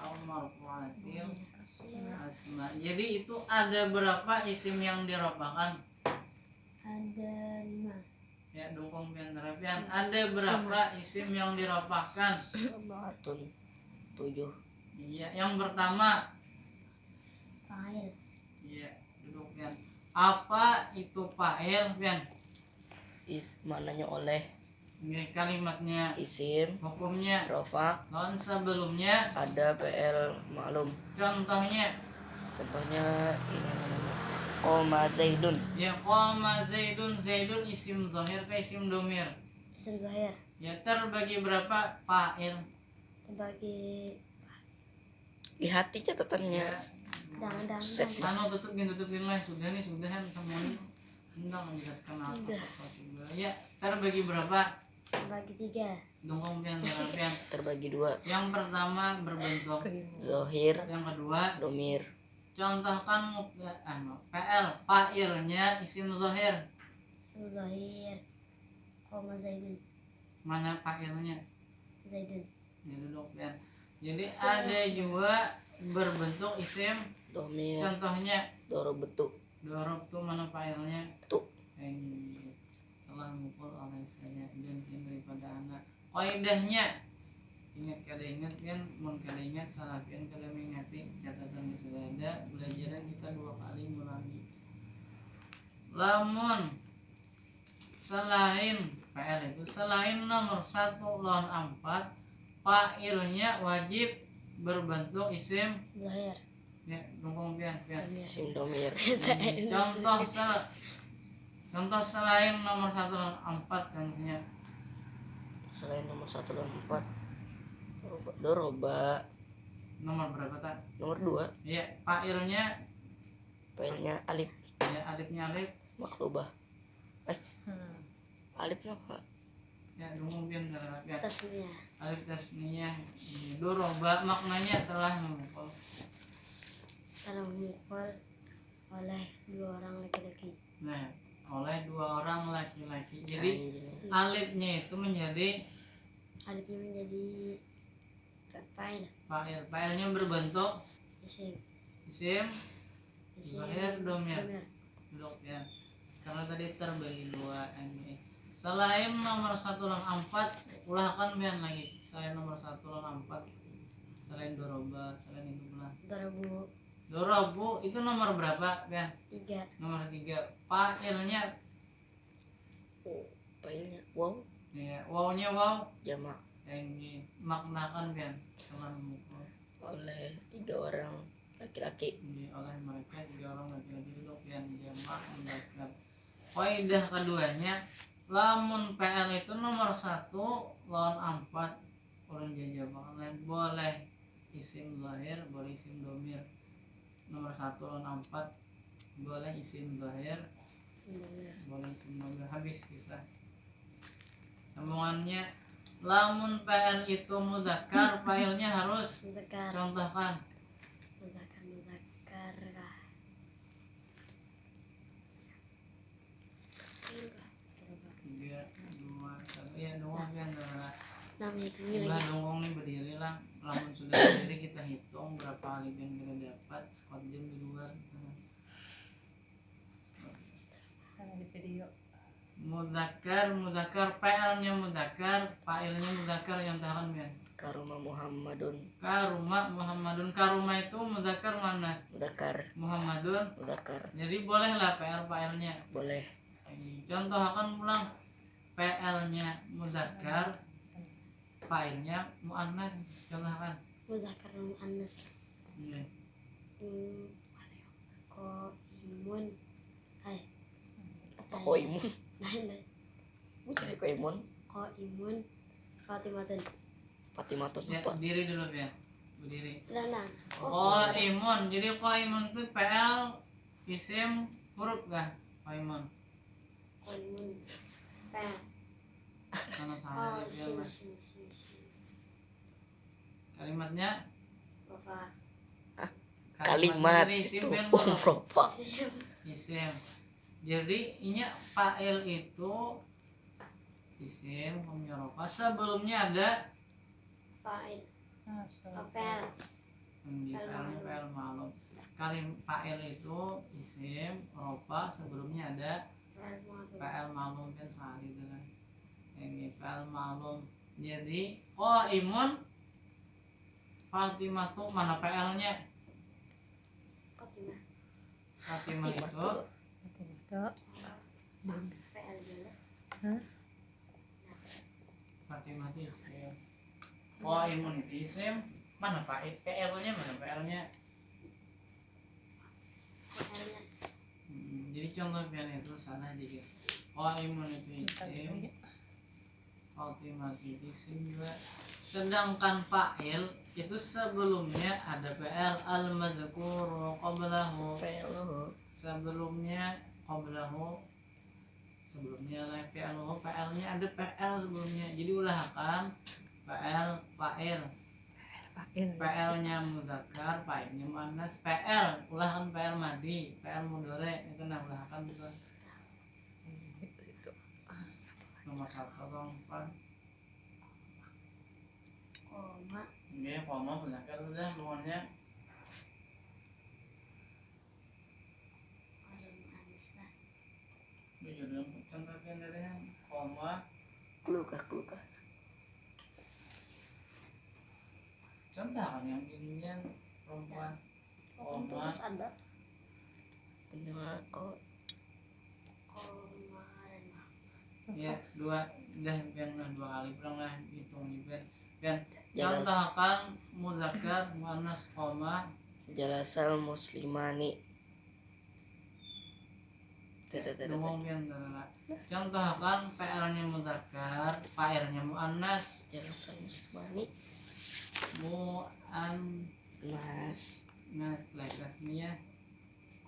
au marfu'atil asma. Jadi itu ada berapa isim yang dirofahkan? Ada 5. Ya, dukung pian terapian. Ada berapa isim yang dirofahkan? 7. Iya, yang pertama. Fa'il. Iya, duduk pian. Apa itu fa'il pian? Maknanya oleh. Ini kalimatnya. Isim. Hukumnya. Rofa. Lawan sebelumnya. Ada PL maklum. Contohnya Ini namanya Qoma Zaidun. ya, qoma Zaidun. Zaidun isim zahir ke isim domir? Isim zahir. Ya, terbagi berapa fa'il? Terbagi Lihat catatannya. Set. tutupin lah. Sudah kan semuanya. Tentang menjelaskan apa juga. Ya, terbagi berapa? terbagi 3. Dongkong pian. Terbagi 2. Yang pertama berbentuk Zohir. yang kedua Domir. contohkan PL fa'ilnya isim zahir. Isim zahir. Qoma Zaidun. Mana fa'ilnya? Zaidun. Ya, duduk pian. Jadi ada juga berbentuk isim Domir. contohnya Dorobetu. dorob tuh mana fa'ilnya? Tu. Ini telah mukul oleh saya dan daripada anak. Kaidahnya ingat kan, mun kada ingat salah pian kada mengingati catatan itu ada belajaran kita 2 kali ngulangi. Lamun selain PL itu selain nomor 1 lawan 4 fa'ilnya wajib berbentuk isim Zahir. ya, dukung pian. Isim domir. Contoh selain nomor 1 dan 4 contohnya. Selain nomor 1 dan 4. Doroba. Nomor berapa tak? Nomor 2. Iya, fa'ilnya Alif. ya, alifnya alif. Maklubah. Alifnya apa? Ya, mungkin ya. Tasniyah. Alif tasniyah. Doroba maknanya telah memukul. Telah memukul oleh 2 orang laki-laki. Nah, oleh 2 orang laki-laki. Jadi alifnya itu menjadi Alifnya menjadi fa'il. Fa'ilnya berbentuk Isim. zahir domir. Duduk ya. Karena tadi terbagi 2 ini. Selain nomor 1 dan 4, ulahkan pian lagi. Selain nomor 1 dan 4. Selain doroba, selain itu pula. Dorobu itu nomor berapa pian? 3. Nomor 3. Fa'ilnya wow. Ya, wawnya wow. Jamak. Yang maknakan pian telah memukul oleh 3 orang laki-laki. Oleh mereka 3 orang laki-laki duduk yang jamak mudzakkar. Kaidah keduanya, lamun PL itu nomor 1 lawan 4 orang jajabangan boleh isim zahir, boleh isim domir. Nomor 1 lawan 4 boleh isim zahir, boleh isim domir. Habis kisah. Sambungannya, lamun PL itu mudzakkar, fa'ilnya harus contohkan. Mudzakkar lah. 3, 2, 1. Ya, dongong kan adalah. Namanya tinggi lagi. Dongong nih berdiri lah. Lamun sudah berdiri kita hitung berapa alif yang kita dapat. Squat jam di luar. Di video. Mudzakkar, PL-nya mudzakkar, fa'ilnya mudzakkar yang tahan kan. Karuma Muhammadun. Karuma itu mudzakkar mana? Mudzakkar. Muhammadun Mudzakkar. Jadi bolehlah fa'ilnya. Boleh. Contoh akan pulang PL-nya mudzakkar, fa'ilnya muannats. Contohkan. Mudzakkar muannas. Iya. Qaimun. Apa koimun? Lain. Bukan koimun. Qaimun. Fatimatun. Ya, apa? berdiri dulu ya. Berdiri. Nah. Qaimun. Jadi qaimun itu PL isim huruf kah? Qaimun. PL. Karena salah ya, Mas. Kalimatnya Apa? Kalimat isim itu fi'il umrofa. Isim. Jadi inya fa'il itu isim humyorofa. Sebelumnya ada Fa'il. Masya Fa'il. Fa'ilnya fa'il ma'lum. Fa'il itu isim rofa, sebelumnya ada fa'il ma'lum kan sehari itu kan. Ini fa'il ma'lum. Jadi qaimun Fatimah tuh mana fa'ilnya? Fatimah. Fatimah itu Itu PL dulu. Fatimah itu isim. Qaimun itu isim. Mana fa'il? PL-nya mana PL-nya? PL-nya. Jadi contoh pian itu salah aja gitu. Qaimun itu isim. Fatimah itu isim juga. Sedangkan fa'il itu sebelumnya ada PL al-madzkuru qablahu. Sebelumnya qablahu. Sebelumnya lah PL-nya ada PL sebelumnya. Jadi ulahkan PL fa'il. PL-nya mudzakkar, fa'ilnya muannas. PL ulahkan PL madi, PL mudhari itu nah ulahkan bisa. Nomor 1 dong, Pan. Koma. Nggih, koma mudzakkar udah luarnya. Orang manis lah. Judul contohnya dari koma. Kelukah. Contoh kan yang ininya perempuan. Koma. Terus ada Ini oh koma dan mah. Ya, dua dah yang dua kali pulang lah hitung juga. Dan Jelas. contohkan mudzakkar muannas koma. Jalasal muslimani. Ngomong pian tara. Contohkan PL-nya mudzakkar, fa'ilnya muannas. Jalasal muslimani. Muannas lah tasnya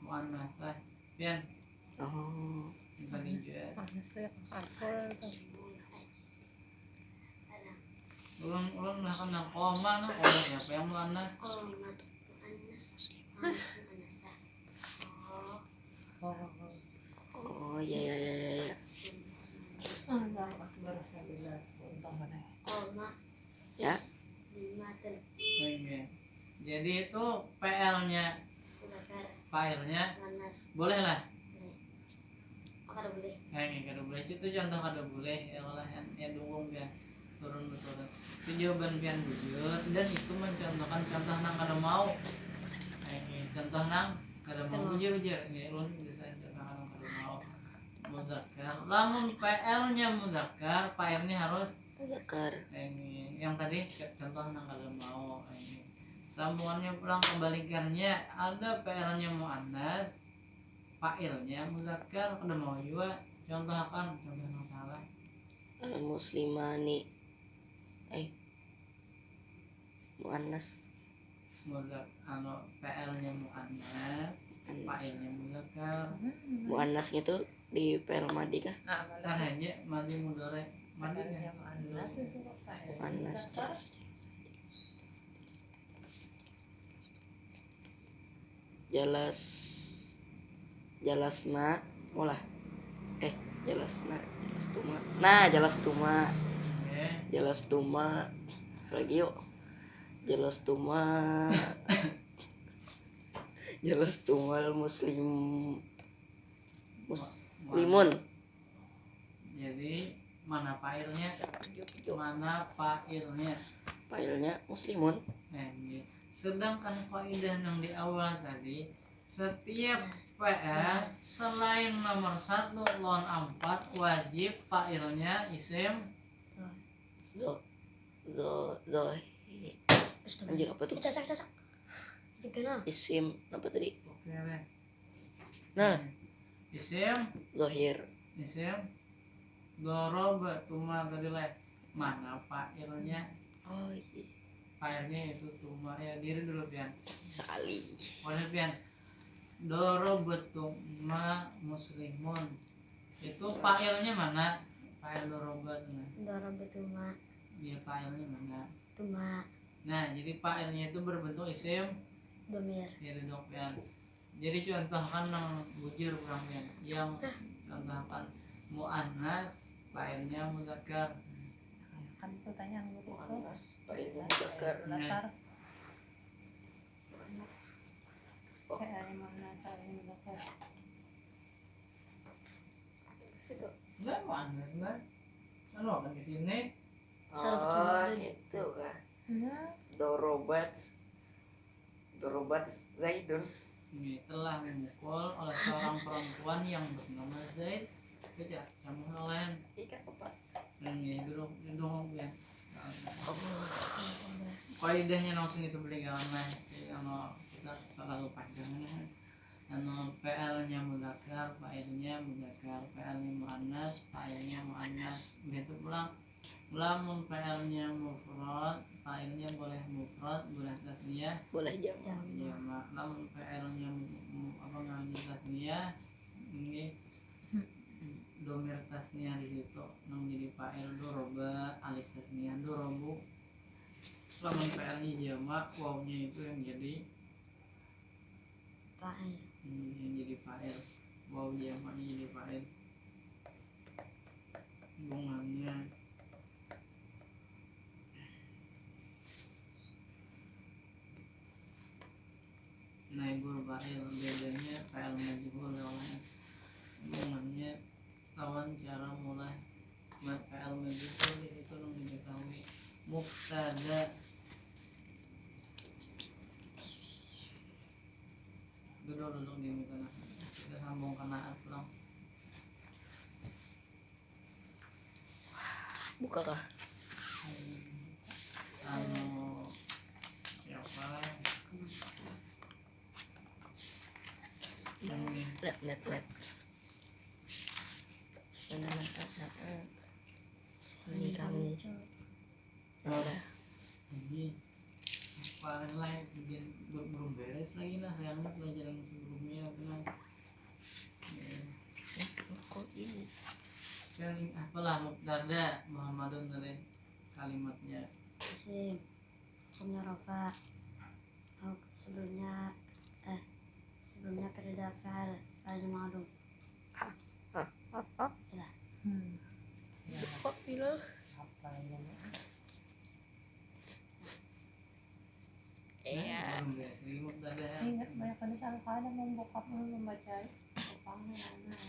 muannas lah. Pian Oh. tadi juga. Ulun lah kan koma no koma siapa yang muannas? Koma muannas. Muannas. Oh. Oh ya. Koma. Ya. 5 Iya. Jadi itu PL-nya, mudzakkar. fa'ilnya Muannas. boleh lah. Apa boleh? Ini kada boleh itu contoh kada boleh ya lah yang dukung pian turun. Itu jawaban pian bujur dan itu mencontohkan contoh nang kada mau. Ini contoh nang kada mau bujur ya ulun bisa contoh nang kada mau. Mudzakkar. Lamun PL-nya mudzakkar, fa'ilnya harus Zakar. ini yang tadi contoh nang kada mau. Ini sambungannya pulang kebalikannya ada PL-nya muannas, fa'ilnya mudzakkar kada mau juga. Contohkan contoh yang salah. Al muslimani. Muannas. PL-nya muannas, fa'ilnya mudzakkar. Muannas itu di PL madi kah? Caranya madi mudhari. Madi Muannas. Jalasna molah. Jalasna, jelas tuma. Jelas tuma fragio. Jelas tuma muslimun. Jadi mana fa'ilnya? Failnya muslimun. Ini. Sedangkan kaidah yang di awal tadi, setiap PL selain nomor 1 lawan 4 wajib fa'ilnya isim. Zo anjir apa tuh? Cacak. Jika Isim apa tadi? Oke deh. Nah, Isim zohir. Doroba tuma tadi lah. Mana fa'ilnya? Oh iya. Fa'ilnya itu tuma ya diri dulu pian. Sekali. Boleh pian. Doroba tuma muslimun. Itu fa'ilnya mana? Fa'il doroba tuh. Darabutuma. Dia fa'ilnya mana? Tuma. Nah, jadi fa'ilnya itu berbentuk isim Domir. ya dok pian. Jadi contohkan yang bujur kurangnya. Yang contohkan muannas fa'ilnya mudzakkar. Kan pertanyaan gue itu Muannas failnya zakar. Zakar. PL mana soalnya mudzakkar. Situ. Enggak mana enggak. Kan akan ke sini. Sarap Oh, kecil. gitu kan. Enggak. Dorobat Zaidun. Ini telah memukul oleh seorang perempuan yang bernama Zaid. Kerja kamu lain. Ikan apa? Ini duduk ya. Oh, Kaidahnya langsung itu beli gaunnya. Kalau kita terlalu panjangnya. PL-nya mudzakkar, fa'ilnya mudzakkar, PL-nya muannas, fa'ilnya muannas. Begitu pulang. Lamun PL-nya mufrad, fa'ilnya boleh mufrad, boleh tasniyah. boleh jam. Ya, lamun PL-nya apa namanya tasniyah, ini domir tasniyah di situ nang jadi fa'il doroba, alif tasniyah dorobu. Lamun PL-nya jamak, wawnya itu yang jadi Fa'il. fa'il, waw jamaknya jadi fa'il. Hubungannya naibul fa'il, bedanya fa'il majhul lawan hubungannya lawan cara mulai fa'il majhul itu yang diketahui mubtada. Duduk gini kana kita sambung kanaat pulang. Buka kah? Siapa Net. Ini kamu. Udah. ini paling lain bikin belum beres lagi lah sayangnya pelajaran sebelumnya kenal Kok ini? kan apalah mubtada Muhammadun tadi kalimatnya Isim. Hukumnya rofa. Sebelumnya kerja fa'il. Fa'il ma'ruf. Ya. Kok bilang? Apa ini? Iya. belum beres lagi mubtada Ingat banyak kali salah membuka membaca apa mana.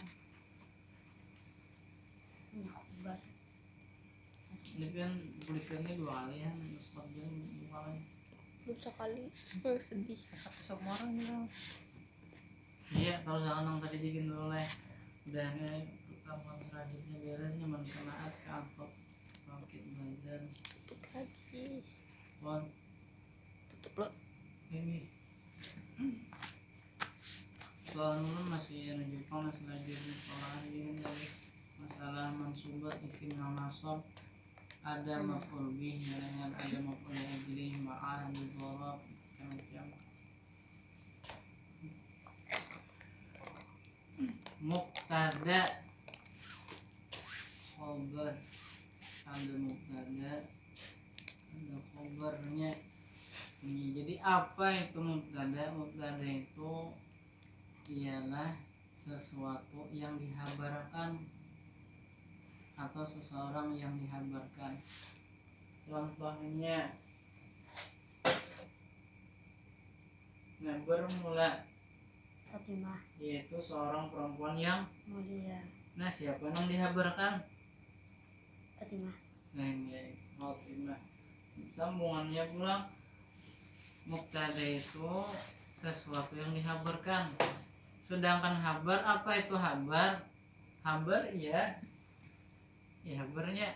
Akbar. ini kan belikannya 2 kali ya sepertinya buka lagi Belum sekali. Sedih. Satu semua orang bilang. iya kalau jangan tadi jikin dulu lah udah nih rekaman selanjutnya beresnya menkenaat ke angkot bangkit badan Tutup lagi. pon Tutup lo. ini soal dulu masih Jepang masih lagi sekolahan gini dari masalah mansubat isim nasab ada maf'ul bih dengan ada maf'ul ajli ma'al mudhari macam mubtada khabar ada mubtada ada khabarnya. Jadi apa itu mubtada? Mubtada itu ialah sesuatu yang dihabarkan atau seseorang yang dihabarkan. Contohnya bermula Fatimah. yaitu seorang perempuan yang Mulia. siapa yang dihabarkan? Fatimah. Ini Fatimah. Sambungannya pulang mubtada itu sesuatu yang dihabarkan. Sedangkan habar apa itu habar? Habar ya habarnya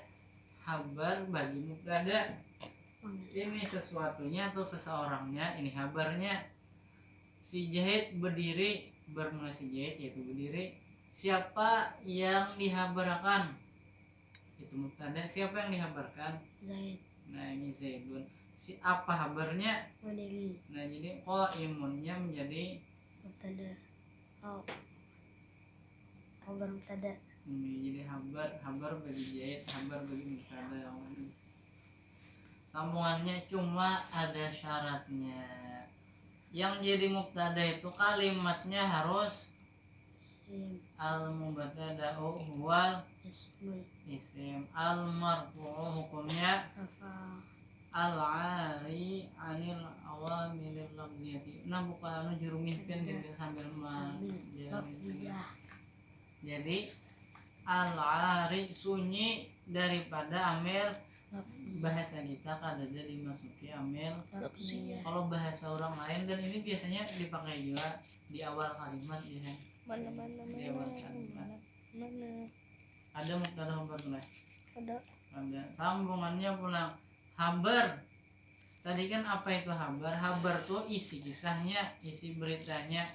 habar bagi mubtada. Ini sesuatunya atau seseorangnya, ini habarnya. Si Jahid berdiri, bermula si Jahid yaitu berdiri. Siapa yang dihabarkan? Itu mubtada. Siapa yang dihabarkan? Zaid. Nah ini Zaidun. Si apa habarnya? Berdiri. Nah jadi qaimunnya menjadi Mubtada. Khabar mubtada. jadi habar bagi Zaid, habar bagi mubtada. Sambungannya cuma ada syaratnya. Yang jadi mubtada itu kalimatnya harus Isim. al-mubtada'u huwal Ismul. isim, al-marfu'u hukumnya Rafa. al-ari anil awamilil lafziyati. Nah bukan anu juru mihpin gitu sambil menjalani. Jadi al-ari sunyi daripada amil bahasa kita kada ada dimasuki amil. Kalau bahasa orang lain dan ini biasanya dipakai juga di awal kalimat ya. Mana Di awal kalimat. mana Ada mubtada khabar lah. ada Ada sambungannya pulang habar. Tadi kan apa itu habar? Habar tuh isi kisahnya, isi beritanya.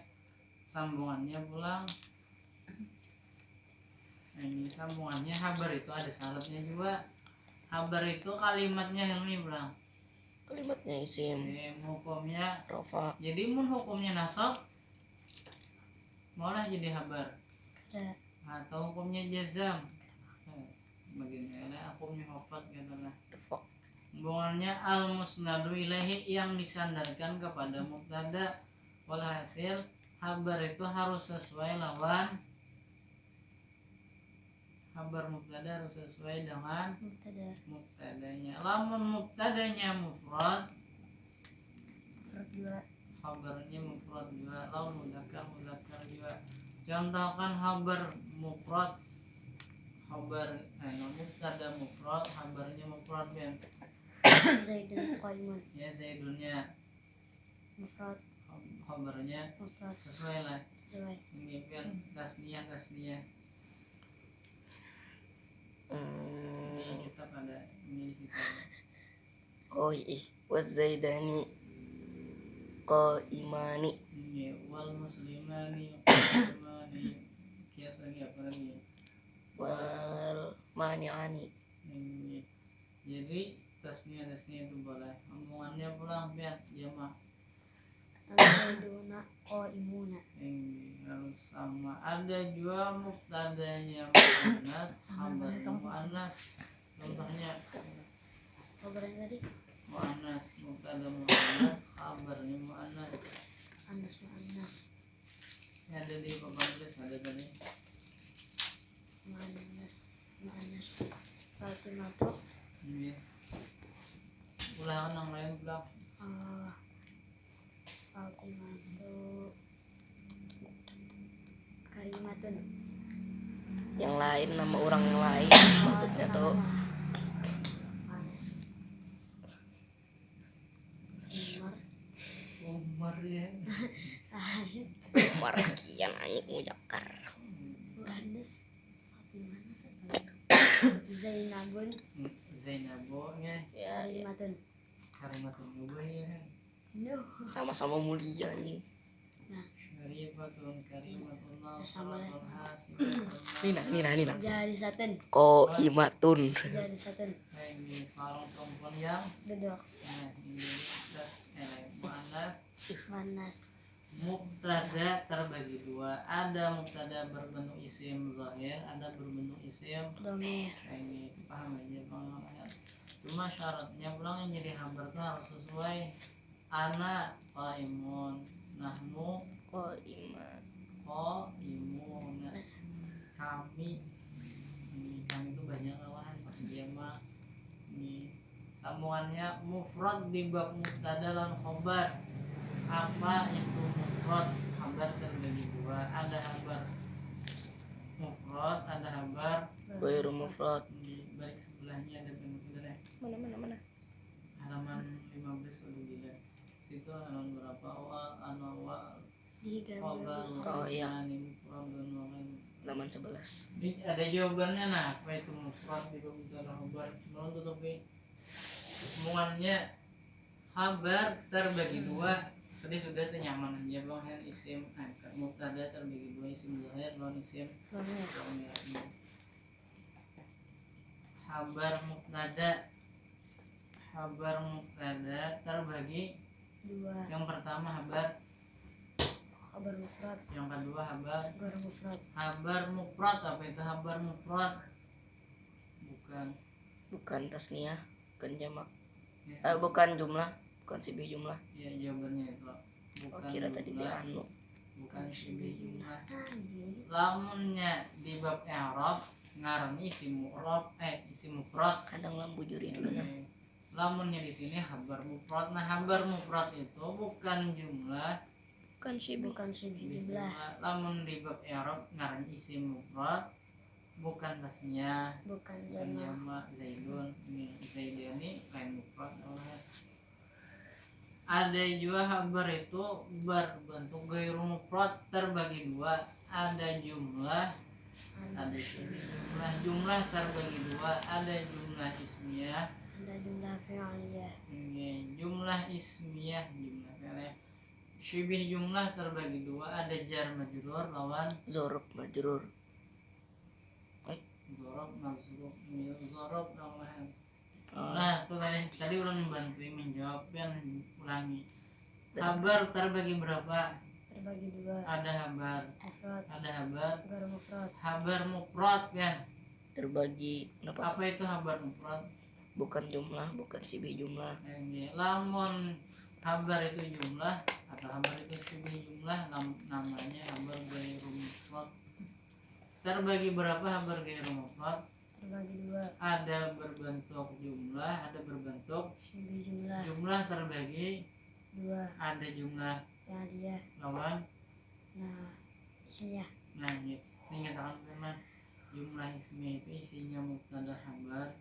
Sambungannya pulang. Nah, ini sambungannya habar itu ada syaratnya juga. Habar itu kalimatnya Helmi pulang. kalimatnya isim Hukumnya. rofa Jadi mun hukumnya nasab malah jadi habar. Atau hukumnya jazam. Begini ada hukumnya hafat katalah. defak Hubungannya al-musnadu ilaihi yang disandarkan kepada mubtada. Walhasil habar itu harus sesuai lawan. Habar mubtada harus sesuai dengan mubtadanya. Lamun mubtadanya mufrad, habarnya mufrad juga. Lamun mudzakkar juga. Contohkan habar mufrad, mubtada mufrad, habarnya mufrad kan. Zaidun qaimun. Ya zaidunnya Mufrad. habarnya Mufrad. sesuai lah. Sesuai. Ini kan tasniyah. Ini kita pada ini di situ. oh ih wazaidani qaimani Ini wal muslimani kias lagi apa lagi? wal mani'ani Ini jadi tasniyah itu boleh. Omongannya pulang biar jamak. Al-zaiduna qaimuna. Ini harus sama. Ada juga mubtadanya muannats, habarnya muannats. Contohnya Kabarnya tadi muannats, mubtada muannats, habarnya muannats. Anas. Ada di papan tulis ada tadi. Anas. Fatimatu. Ini ulangan yang lain pulang. Fatimatu kalimatun. yang lain nama orang yang lain maksudnya tuh Umar ya. Umar kian anjing mujakar Anas. Zainabun Zainabnya ya kalimatun. kalimatun juga ya. No. sama-sama mulia anjing Syarifatun karimatun Sama lah. nasibatun. Nina Jadi satu. qaimatun Jadi satu. Ini seorang perempuan yang Duduk. ini mana Manas. mubtada terbagi dua. Ada mubtada berbentuk isim zahir, ada berbentuk isim Domir. ini paham aja bang. Cuma syaratnya pulang yang jadi habar tuh harus sesuai. Ana qaimun, nahnu qaimat qaimun, kami itu banyak lawan jamak. Ini sambungannya mufrad di bab mubtada dan khobar. Apa itu mufrad? Habar terbagi dua. Ada habar mufrad, ada habar ghairu mufrad di balik sebelahnya ada benar mana halaman 15 udah dilihat. Situ halaman berapa? Wa Di gambar. Oh, iya. mufrad dan lain. halaman 11 Ini ada jawabannya. Nah apa itu mufrad di bab mubtada habar? Belum tutupi semuanya. Habar terbagi dua. Tadi sudah nyaman aja bang kan isim mubtada terbagi dua, isim zahir lawan isim Domir. dhamir. Habar mubtada terbagi Dua. yang pertama habar, Kabar mufrad. yang kedua habar. Kabar mufrad. Habar mufrad apa itu habar mufrad? bukan tasniyah bukan jamak Ya, bukan jumlah bukan sibih jumlah ya jawabannya itu bukan kira tadi di jumlah, anu bukan sibih jumlah. Lamunnya di bab i'rab ngarannya isim mufrad. kadang lampu juri dulu nah lamunnya di sini habar mufrad. Nah habar mufrad itu bukan jumlah, Bukan syibih. bukan syibih jumlah, lamun di bab i'rab ngaran isim mufrad bukan tasnya, bukan bukan jamak. jamak. Zaidun ini zaidani lain mufrad. Ada juga habar itu berbentuk gairu mufrad terbagi dua. Ada jumlah, ada syibih jumlah. Jumlah terbagi dua, ada jumlah ismiyah, Ada jumlah fi'liyah. ini jumlah ismiyah, jumlah fi'liyah. Syibih jumlah terbagi dua, ada jar majrur lawan Zorob majrur. dzarab mazrub. Ini dzarab lawan. Ah, Nah, tuh tadi ulang membantu menjawab yang ulangi. Habar terbagi berapa? Terbagi dua. Ada habar, Mufrad, ada habar, ghair mufrad. habar mufrad kan? terbagi kenapa? Apa itu habar mufrad? Bukan jumlah, bukan syibih jumlah. Ini lamun habar itu jumlah atau habar itu syibih jumlah, namanya habar gairu mufrad. Terbagi berapa habar gairu mufrad? Terbagi dua. Ada berbentuk jumlah, ada berbentuk Syibih jumlah jumlah terbagi, dua. ada jumlah Fi'liyah. lawan. Nah, ismiyah. Nah ini katakan teman, jumlah ismi itu isinya mubtada habar,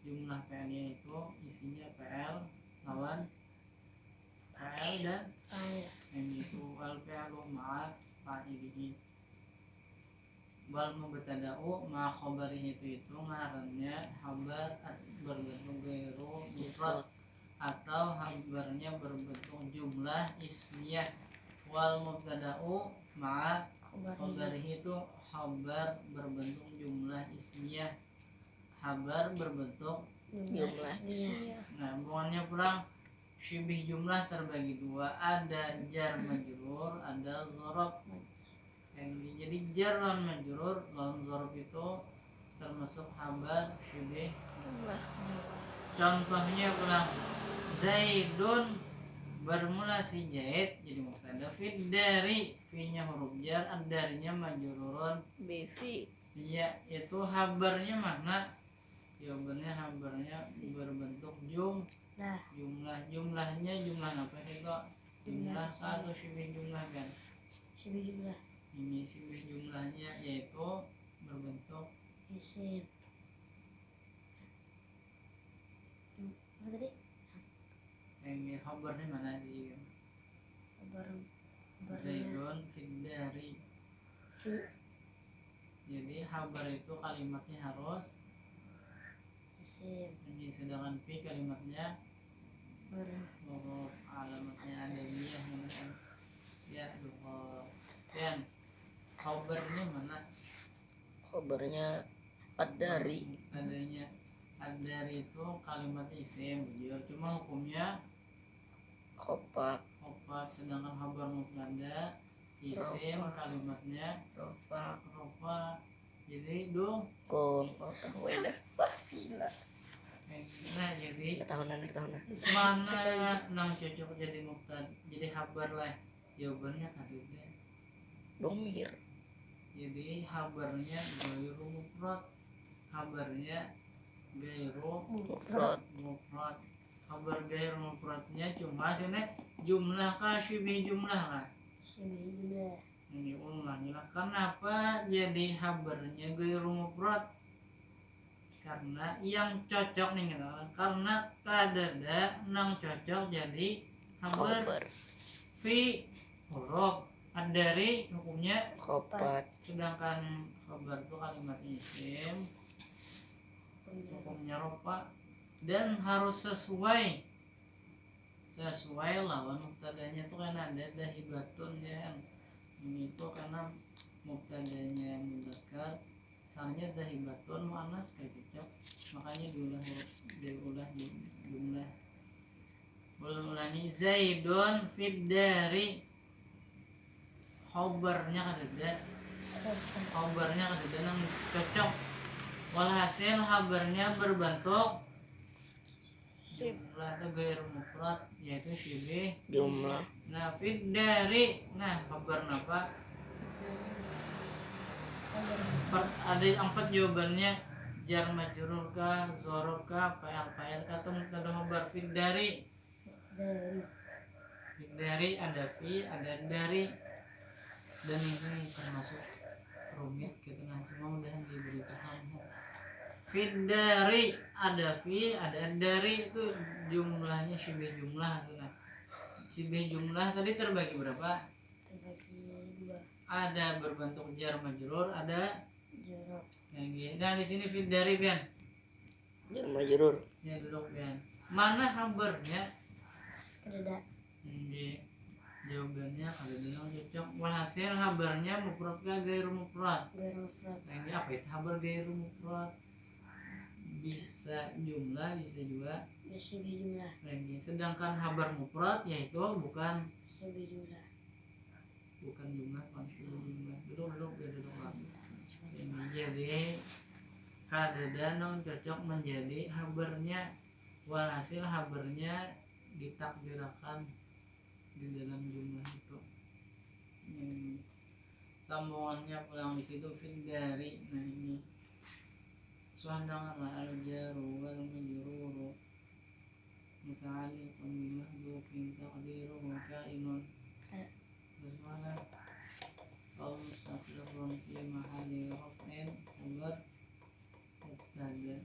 jumlah fi'liyah itu isinya PL lawan PL dan Fa'il. yang itu al fi'lu ma'a fa'ilihi. Wal mubtada'u ma khabarihi itu ngarannya habar berbentuk gairu mufrad atau habarnya berbentuk jumlah ismiyah. Wal mubtada'u ma'a khabarihi itu habar berbentuk jumlah ismiyah, habar berbentuk. Jumlah ismiyah. Nah hubungannya pulang syibih jumlah terbagi dua, ada jar majrur, ada dzarab. Jadi jar lawan majrur lawan dzarab itu termasuk habar syibih Jumlah. contohnya pulang Zaidun bermula si Zaid jadi mubtada, fid dari fi-nya huruf jar, ad-darinya majrurun. Bifi. Iya itu habarnya mana? Jawabannya habarnya berbentuk Nah, jumlahnya jumlah apa sih kok? Jumlah satu syibih jumlah kan? syibih jumlah Ini syibih jumlahnya yaitu berbentuk isim. Apa tadi? ini habarnya mana di Kabarnya Zaidun fid dari. fi Jadi habar itu kalimatnya harus isim. ini, sedangkan fi kalimatnya huruf alamatnya ada miyah kan? Ya huruf. Dan habarnya mana? Khabarnya ad-dari. Adanya ad-dari itu kalimatnya isim beliau, cuma hukumnya Khopat. opa, sedangkan habar mubtada isim Rofa. kalimatnya Rofa. rofa. Jadi dong Kun. Oh tahu dah. Wah gila. nah jadi Tahunan. mana nang cocok jadi mubtada jadi habar lah, jawabannya kadang. Domir. Jadi habarnya gairu mufrad, habarnya gairu Mufrad. mufrad. Habar gairu mufradnya cuma sini jumlah kah syibih jumlah kah? Syibih jumlah. Ini ulangnya lah. Kenapa jadi habarnya gairu mufrad? Karena yang cocok nih gitu. Karena kadada nang cocok jadi habar Khobar. fi huruf ad-dari hukumnya, Khopat. sedangkan khabar itu kalimat isim hukumnya rofa dan harus sesuai lawan mubtadanya itu kan ada dahibatun ya. Ini itu karena mubtadanya mudzakkar, misalnya dahibatun muannas kayak cocok, makanya diulah jumlah. Ulangi Zaidun fid dari, khabarnya ada nang cocok, walhasil habarnya berbentuk jumlah atau gairu mufrad yaitu syibih Jumlah. Nah fid dari, nah kabar apa? Ada 4 jawabannya. jar majrur ka, dzaraf ka, fa'il ka atau mubtada khabar. Dari ada fi, ada dari, dan ini termasuk rumit gitu nah, cuma mudahan diberi paham. Dari ada fi, ada dari, itu jumlahnya syibih jumlah gitu nah. Syibih jumlah tadi terbagi berapa? terbagi 2. Ada berbentuk jar majrur, ada Jorok. nah di sini fi dari pian. Jar majrur. Ya duduk pian. Mana kabarnya? Kedada. Jawabannya kalau bilang cocok. Walhasil kabarnya mufrad ka gairu mufrad. Gairu mufrad. Nah, ini apa itu kabar gairu mufrad? Bisa jumlah, bisa juga Syibih jumlah. lagi. Sedangkan kabar mufrad yaitu bukan Syibih jumlah. jumlah, bukan jumlah. Duduk lagi. Ini jadi kadang cocok menjadi habernya. Walhasil habernya ditakdirkan di dalam jumlah itu. Ini sambungannya pulang di situ fit dari. Nah ini suandanganlah al-jaru wal majruru muta'alliqun bi mahdhufin taqdiruhu kainun. Terus mana? Al-mustaqirun fi mahalli raf'in khabar mubtada.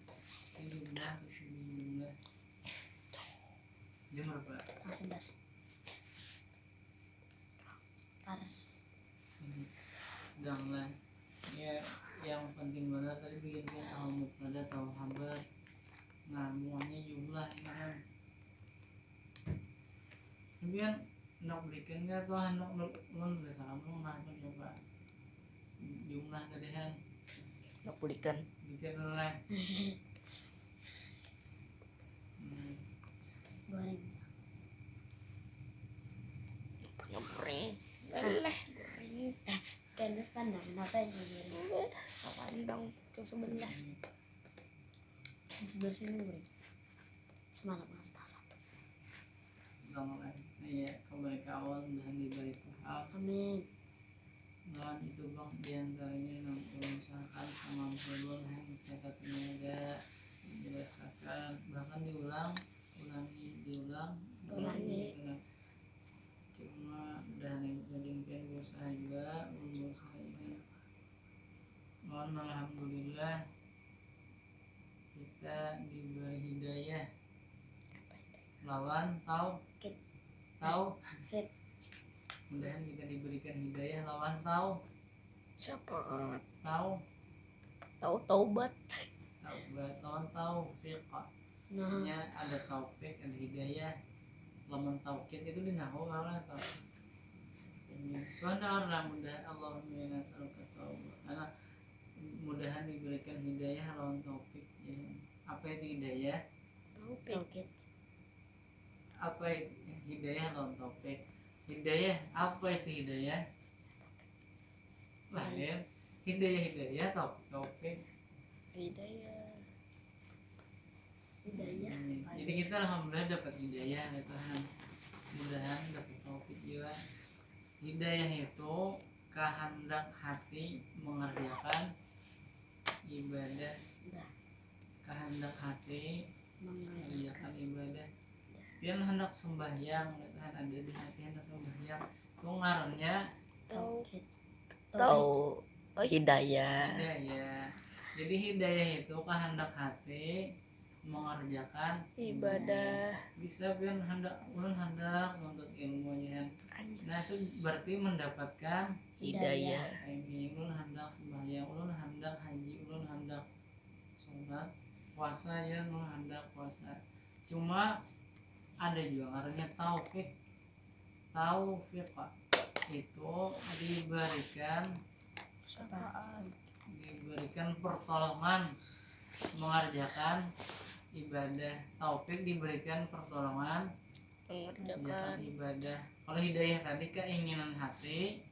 Ini jumlah jumlah. Jam berapa? 11. Paras. Jangan ya, yang penting banget tadi bikin tahu mubtada tahu khabar. Nah semuanya jumlah ini kan. Kemudian nak bikin nggak tuh hendak belum bisa kamu nah coba jumlah tadi kan Nak pulikan. bikin oleh Goreng. Nyamperin. Leleh. Goreng. Kan standar kenapa yang goreng? Pandang jam 11. Sebelah sini goreng. Semalam mas tak satu. jangan ya kembali ke awal dan diberi paham. Amin. Dan itu bang diantaranya yang usahakan sama sebelum yang kita tenaga dirasakan bahkan ulangi cuma dan menjadikan usaha juga usaha ini. Mohon alhamdulillah kita diberi hidayah lawan tahu mudahan kita diberikan hidayah lawan tahu Syafaat. tahu Taubat. lawan taufik. Nah, Nya ada taufik, ada hidayah. Lamun taufik itu di nahwu malah taufik. Soalnya mudah Allahumma inna nas'aluka taubat. Karena mudahan diberikan hidayah lawan taufik. Ya. Apa itu hidayah? tauhid. Apa itu hidayah lawan taufik? Hidayah apa itu hidayah? Lain. Hidayah taufik. Hidayah. Hidayah. Jadi kita alhamdulillah dapat hidayah ya Tuhan. Mudahan dapat taufik juga. Hidayah itu kehendak hati mengerjakan ibadah. Kehendak hati mengerjakan ibadah. Dia hendak sembahyang, ya Tuhan ada di hati hendak sembahyang. Itu ngarannya Tauhid. Tahu hidayah. hidayah. Jadi hidayah itu kehendak hati mengerjakan Ibadah. bisa pian hendak untuk ilmunya. Nah itu berarti mendapatkan Hidayah. ini ulun hendak sembahyang, ulun hendak haji, ulun hendak sholat, puasa ya, ulun hendak puasa. Cuma ada juga ngarannya taufik. Taufik Pak itu diberikan pertolongan mengerjakan ibadah. Taufik diberikan pertolongan mengerjakan ibadah. Kalau hidayah tadi keinginan hati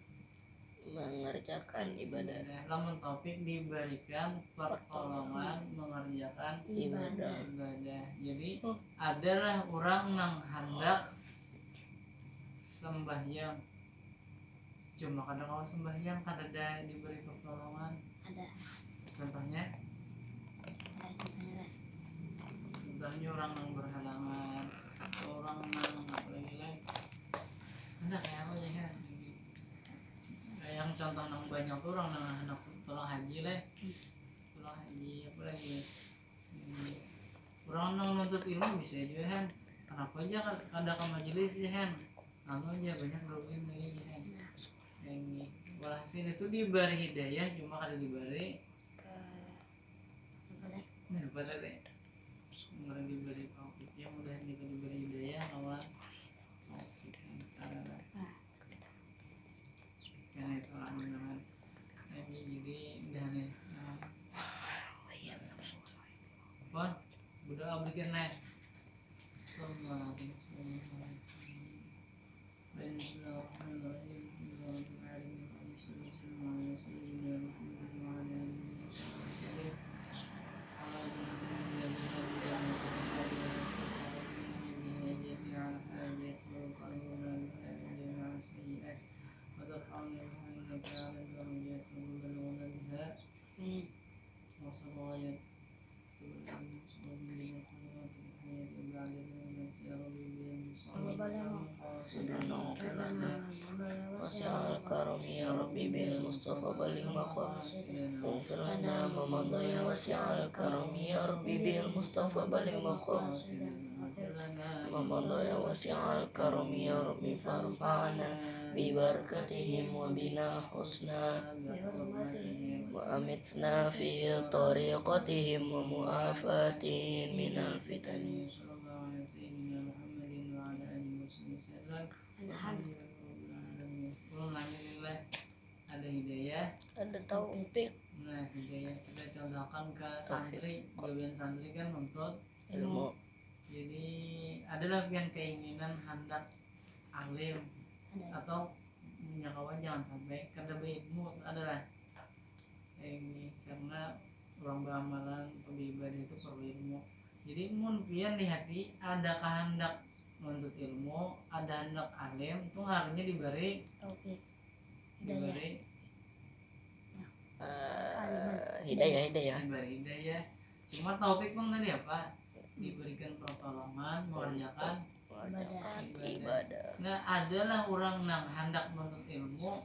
mengerjakan ibadah. Lamun taufik diberikan pertolongan mengerjakan Ibadah. Jadi adalah orang yang hendak sembahyang. Cuma kadang kalau sembahyang kadang diberi pertolongan. Ada. Contohnya contohnya orang yang berhalangan, orang yang apalagi lah, ada kayak apa ya kan? Kayak yang contoh yang banyak tuh orang yang anak tolong haji lah, tolong haji apa lagi? Orang yang nuntut ilmu bisa juga kan? Kenapa aja ada ke majelis ya kan? Anu aja banyak beruin lagi ya kan? Yang walhasil itu diberi hidayah cuma kada diberi pada deh orang diberi taufik yang udah diberi hidayah lawan taufik karena itu orang dengan nabi jadi dah nih pon budak ablikan nih sallallahu alaihi wasallam Wasi'al karami ya Rabbi bil Mustafa baligh maqam Ighfir lana ma madha ya wasi'al karami ya Rabbi bil Mustafa baligh maqam ma madha ya wasi'al karami ya Rabbi farfa'na bi barakatihim wa bina husna wa amitna fi tariqatihim wa mu'afatihim minal fitani. Alhamdulillah ada hidayah, Ada taufik nah hidayah kita contohkan ke santri, bagian santri kan nuntut ilmu. jadi adalah yang keinginan hendak alim atau punya kawan jangan sampai kada berilmu adalah ini karena orang beramalan beribadah itu perlu ilmu. Jadi mungkin di hati ada kehendak menuntut ilmu, ada hendak alim, itu harusnya diberi Taufik. diberi Hidayah diberi hidayah. Cuma taufik bang tadi apa? Diberikan pertolongan mengerjakan mengerjakan ibadah. Nah adalah orang yang hendak menuntut ilmu